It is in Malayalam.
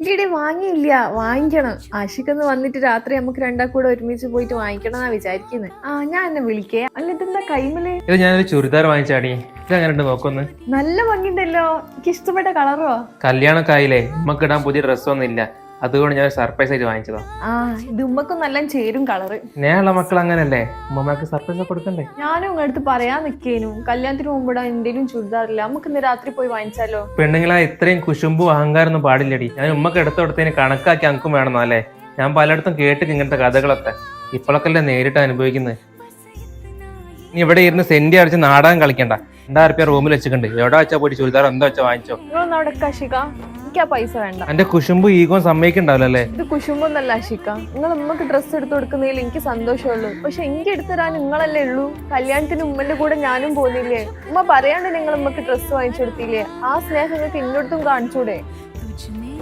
ഇല്ലടി വാങ്ങിയില്ല, വാങ്ങിക്കണം. ആഷിക്കൊന്ന് വന്നിട്ട് രാത്രി നമുക്ക് രണ്ടാക്കൂടെ ഒരുമിച്ച് പോയിട്ട് വാങ്ങിക്കണം എന്നാ വിചാരിക്കുന്നത്. ഞാൻ എന്നെ വിളിക്കേ. അല്ല ഇതെന്താ കൈമല്? ഇത് ഞാനൊരു ചുരിദാർ വാങ്ങിച്ചാടി. ഇത് അങ്ങനെ നോക്കൊന്ന്. നല്ല ഭംഗിണ്ടല്ലോ, എനിക്ക് ഇഷ്ടപ്പെട്ട കളറോ. കല്യാണൊക്കെ ആയില്ലേ, നമുക്ക് ഇടാൻ പുതിയ ഡ്രസ്സൊന്നും ഇല്ല, അതുകൊണ്ട് ഞാൻ സർപ്രൈസ് ആയിട്ട് വാങ്ങിച്ചതാ. ഇത് ഉമ്മക്കും നല്ല ചേരും കളറ്. സ്നേഹമുള്ള മക്കൾ അങ്ങനല്ലേ, ഉമ്മമാർക്ക് സർപ്രൈസ് ഒക്കെ കൊടുക്കണ്ടേ. ഞാനും ഇങ്ങടുത്ത് പറയാൻ നിക്കേനു, കല്യാണത്തിന് മുമ്പിടാൻ എന്തെങ്കിലും ചുരിദാറില്ല, നമുക്ക് ഇന്ന് രാത്രി പോയി വാങ്ങിച്ചാലോ. പെണ്ണുങ്ങളെ ഇത്രയും കുശുമ്പും അഹങ്കാരൊന്നും പാടില്ലടി. ഞാൻ ഉമ്മക്ക് എടുത്തു കൊടുത്തതിന് കണക്കാക്കി അനക്കും വേണമെന്നോ അല്ലേ. ഞാൻ പലയിടത്തും കേട്ടിട്ട് ഇങ്ങനത്തെ കഥകളൊക്കെ ഇപ്പോഴൊക്കെ അല്ലേ നേരിട്ട് അനുഭവിക്കുന്നത്. നീ ഇവിടെ ഇരുന്ന് സെന്റി അടിച്ച് നാടകം കളിക്കണ്ട. 2000 രൂപ റൂമിൽ വെച്ചിട്ടുണ്ട്, എവിടെ വെച്ചാ പോയിട്ട് ചുരിദാർ എന്താ വെച്ചാ വാങ്ങിച്ചോ. നിങ്ങളൊന്നവിടെ അഷിക, എനിക്ക് ആ പൈസ വേണ്ട. എന്റെ കുശുമ്പ് ഈഗോ സമ്മതിക്കണ്ടാവല്ലേ. ഇത് കുശുമ്പൊന്നല്ല അഷിക, നിങ്ങൾ ഉമ്മക്ക് ഡ്രസ്സ് എടുത്ത് കൊടുക്കുന്നതിൽ എനിക്ക് സന്തോഷമുള്ളൂ. പക്ഷെ എനിക്ക് എടുത്തരാൻ നിങ്ങളല്ലേ ഉള്ളൂ. കല്യാണത്തിന് ഉമ്മന്റെ കൂടെ ഞാനും പോന്നില്ലേ. ഉമ്മ പറയാണ്ട് നിങ്ങൾ ഉമ്മക്ക് ഡ്രസ്സ് വാങ്ങിച്ചു കൊടുത്തില്ലേ. ആ സ്നേഹം നിങ്ങൾക്ക് ഇന്നോടത്തും കാണിച്ചൂടെ.